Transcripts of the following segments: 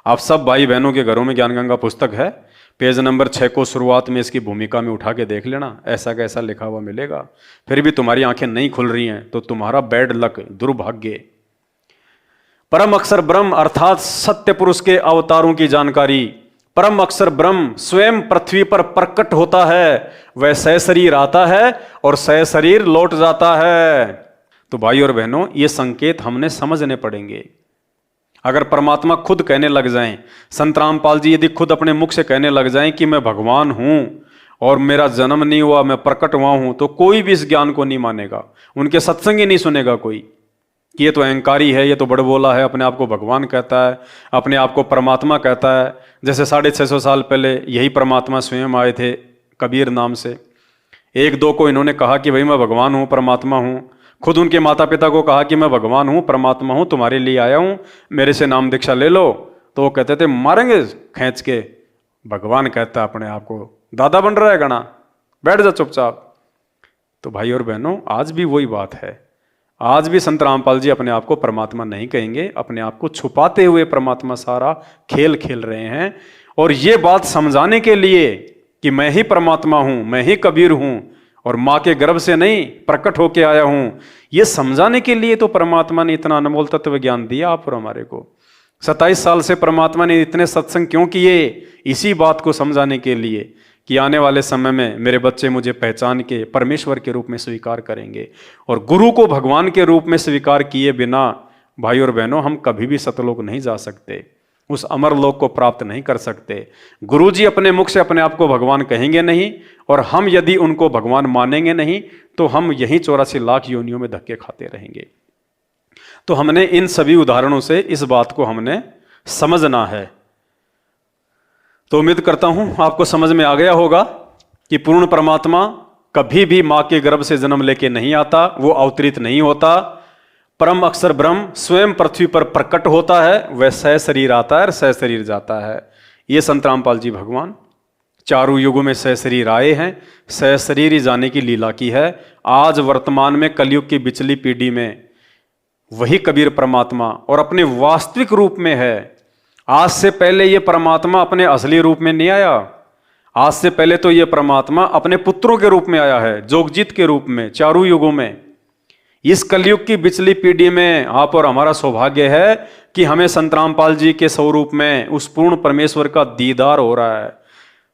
आप सब भाई बहनों के घरों में ज्ञान गंगा पुस्तक है, पेज नंबर 6 को शुरुआत में इसकी भूमिका में उठा के देख लेना, ऐसा कैसा लिखा हुआ मिलेगा। फिर भी तुम्हारी आंखें नहीं खुल रही हैं तो तुम्हारा बैड लक, दुर्भाग्य। परम अक्षर ब्रह्म अर्थात सत्य पुरुष के अवतारों की जानकारी। परम अक्षर ब्रह्म स्वयं पृथ्वी पर प्रकट होता है, वह सशरीर आता है और सशरीर लौट जाता है। तो भाई और बहनों, ये संकेत हमने समझने पड़ेंगे। अगर परमात्मा खुद कहने लग जाएं, संत रामपाल जी यदि खुद अपने मुख से कहने लग जाएं कि मैं भगवान हूं और मेरा जन्म नहीं हुआ, मैं प्रकट हुआ हूं, तो कोई भी इस ज्ञान को नहीं मानेगा, उनके सत्संग ही नहीं सुनेगा कोई कि ये तो अहंकारी है, ये तो बड़बोला है, अपने आप को भगवान कहता है, अपने आप को परमात्मा कहता है। जैसे 650 साल पहले यही परमात्मा स्वयं आए थे कबीर नाम से। एक दो को इन्होंने कहा कि भाई मैं भगवान हूं, परमात्मा हूं। खुद उनके माता पिता को कहा कि मैं भगवान हूं, परमात्मा हूं, तुम्हारे लिए आया हूं, मेरे से नाम दीक्षा ले लो। तो वो कहते थे मारेंगे खींच के। भगवान कहता अपने आप को, दादा बन रहा है गणा, बैठ जा चुपचाप। तो भाई और बहनों, आज भी वही बात है। आज भी संत रामपाल जी अपने आप को परमात्मा नहीं कहेंगे, अपने आप को छुपाते हुए परमात्मा सारा खेल खेल रहे हैं। और ये बात समझाने के लिए कि मैं ही परमात्मा हूं, मैं ही कबीर हूं और मां के गर्भ से नहीं प्रकट होके आया हूं, ये समझाने के लिए तो परमात्मा ने इतना अनमोल तत्व ज्ञान दिया आप और हमारे को। 27 साल से परमात्मा ने इतने सत्संग क्यों किए? इसी बात को समझाने के लिए कि आने वाले समय में मेरे बच्चे मुझे पहचान के परमेश्वर के रूप में स्वीकार करेंगे। और गुरु को भगवान के रूप में स्वीकार किए बिना भाई और बहनों हम कभी भी सतलोक नहीं जा सकते, उस अमर लोक को प्राप्त नहीं कर सकते। गुरु जी अपने मुख से अपने आप को भगवान कहेंगे नहीं, और हम यदि उनको भगवान मानेंगे नहीं तो हम यही 84 लाख योनियों में धक्के खाते रहेंगे। तो हमने इन सभी उदाहरणों से इस बात को हमने समझना है। तो उम्मीद करता हूं आपको समझ में आ गया होगा कि पूर्ण परमात्मा कभी भी मां के गर्भ से जन्म लेके नहीं आता, वो अवतरित नहीं होता। परम अक्षर ब्रह्म स्वयं पृथ्वी पर प्रकट होता है, वह सशरीर आता है और सशरीर जाता है। ये संत रामपाल जी भगवान चारों युगों में सशरीर आए हैं, सशरीर ही जाने की लीला की है। आज वर्तमान में कलयुग की बिचली पीढ़ी में वही कबीर परमात्मा और अपने वास्तविक रूप में है। आज से पहले ये परमात्मा अपने असली रूप में नहीं आया। आज से पहले तो ये परमात्मा अपने पुत्रों के रूप में आया है, जोगजीत के रूप में, चारों युगों में। इस कलयुग की बिचली पीढ़ी में आप और हमारा सौभाग्य है कि हमें संत रामपाल जी के स्वरूप में उस पूर्ण परमेश्वर का दीदार हो रहा है।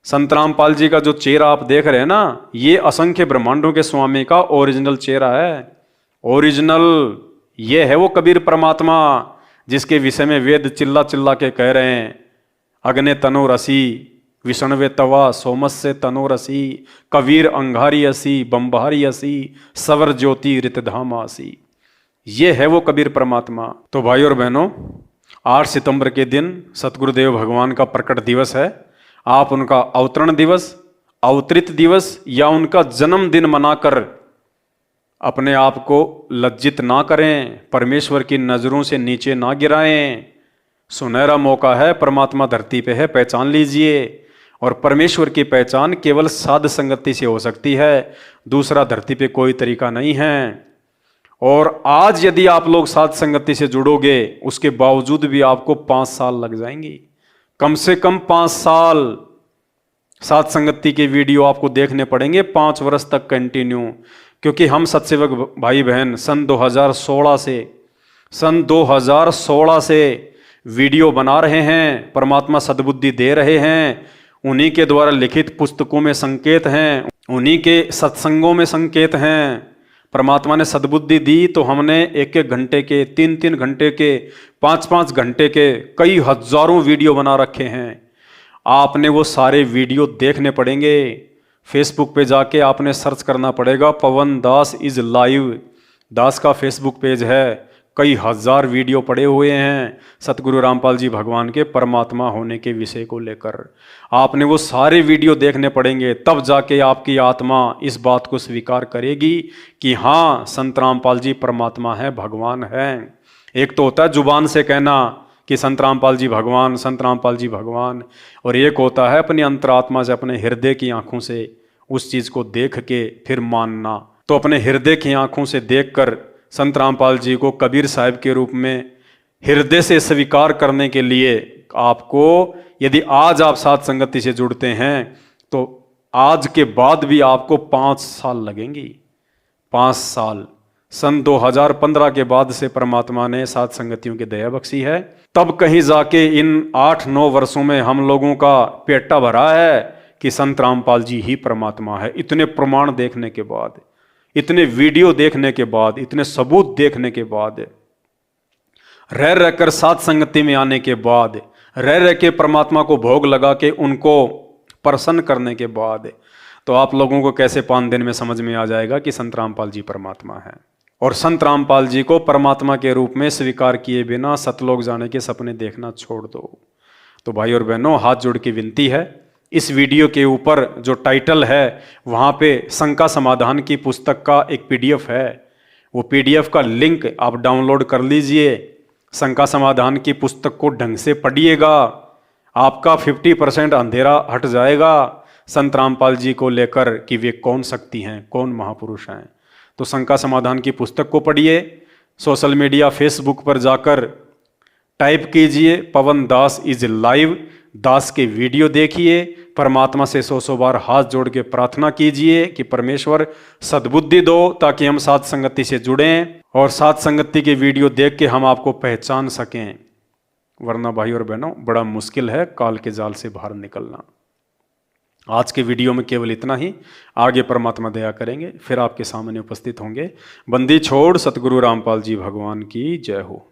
संत रामपाल जी का जो चेहरा आप देख रहे हैं ना, ये असंख्य ब्रह्मांडों के स्वामी का ओरिजिनल चेहरा है। ओरिजिनल ये है वो कबीर परमात्मा जिसके विषय में वेद चिल्ला चिल्ला के कह रहे हैं, अग्ने तनो रसी विष्णवे तवा सोमस्य तनो रसी, कबीर अंगारी असी बम्बारी असी, सवर ज्योति रितधाम आसी। ये है वो कबीर परमात्मा। तो भाई और बहनों, 8 सितंबर के दिन सतगुरुदेव भगवान का प्रकट दिवस है। आप उनका अवतरण दिवस, अवतरित दिवस या उनका जन्मदिन मनाकर अपने आप को लज्जित ना करें, परमेश्वर की नजरों से नीचे ना गिराएं। सुनहरा मौका है, परमात्मा धरती पे है, पहचान लीजिए। और परमेश्वर की पहचान केवल साध संगति से हो सकती है, दूसरा धरती पे कोई तरीका नहीं है। और आज यदि आप लोग साध संगति से जुड़ोगे, उसके बावजूद भी आपको 5 साल लग जाएंगी, कम से कम 5 साल साध संगति के वीडियो आपको देखने पड़ेंगे 5 वर्ष तक कंटिन्यू। क्योंकि हम सत्सेवक भाई बहन सन 2016 से वीडियो बना रहे हैं, परमात्मा सद्बुद्धि दे रहे हैं, उन्हीं के द्वारा लिखित पुस्तकों में संकेत हैं, उन्हीं के सत्संगों में संकेत हैं। परमात्मा ने सद्बुद्धि दी तो हमने 1-1 घंटे के, 3-3 घंटे के, 5-5 घंटे के कई हजारों वीडियो बना रखे हैं। आपने वो सारे वीडियो देखने पड़ेंगे। फेसबुक पे जाके आपने सर्च करना पड़ेगा, पवन दास इज लाइव, दास का फेसबुक पेज है। कई हजार वीडियो पड़े हुए हैं सतगुरु रामपाल जी भगवान के परमात्मा होने के विषय को लेकर। आपने वो सारे वीडियो देखने पड़ेंगे, तब जाके आपकी आत्मा इस बात को स्वीकार करेगी कि हाँ, संत रामपाल जी परमात्मा है, भगवान है। एक तो होता है जुबान से कहना कि संत रामपाल जी भगवान, संत रामपाल जी भगवान, और एक होता है अपनी अंतरात्मा से, अपने हृदय की आंखों से उस चीज को देख के फिर मानना। तो अपने हृदय की आंखों से देखकर संत रामपाल जी को कबीर साहब के रूप में हृदय से स्वीकार करने के लिए आपको यदि आज आप साथ संगति से जुड़ते हैं तो आज के बाद भी आपको 5 साल लगेंगी। 5 साल। सन 2015 के बाद से परमात्मा ने साथ संगतियों की दया बख्शी है। तब कहीं जाके इन 8-9 वर्षों में हम लोगों का पेटा भरा है कि संत रामपाल जी ही परमात्मा है। इतने प्रमाण देखने के बाद, इतने वीडियो देखने के बाद, इतने सबूत देखने के बाद, रह रहकर साथ संगति में आने के बाद, रह रह के परमात्मा को भोग लगा के उनको प्रसन्न करने के बाद, तो आप लोगों को कैसे 5 दिन में समझ में आ जाएगा कि संत रामपाल जी परमात्मा है। और संत रामपाल जी को परमात्मा के रूप में स्वीकार किए बिना सतलोक जाने के सपने देखना छोड़ दो। तो भाई और बहनों, हाथ जोड़ की विनती है, इस वीडियो के ऊपर जो टाइटल है वहाँ पे शंका समाधान की पुस्तक का एक PDF है, वो PDF का लिंक आप डाउनलोड कर लीजिए। शंका समाधान की पुस्तक को ढंग से पढ़िएगा, आपका 50% अंधेरा हट जाएगा संत रामपाल जी को लेकर कि वे कौन शक्ति हैं, कौन महापुरुष हैं। तो शंका समाधान की पुस्तक को पढ़िए। सोशल मीडिया फेसबुक पर जाकर टाइप कीजिए पवन दास इज लाइव, दास के वीडियो देखिए, परमात्मा से 100 बार हाथ जोड़ के प्रार्थना कीजिए कि परमेश्वर सद्बुद्धि दो ताकि हम साथ संगति से जुड़ें और साथ संगति के वीडियो देख के हम आपको पहचान सकें। वरना भाई और बहनों, बड़ा मुश्किल है काल के जाल से बाहर निकलना। आज के वीडियो में केवल इतना ही। आगे परमात्मा दया करेंगे, फिर आपके सामने उपस्थित होंगे। बंदी छोड़ सतगुरु रामपाल जी भगवान की जय हो।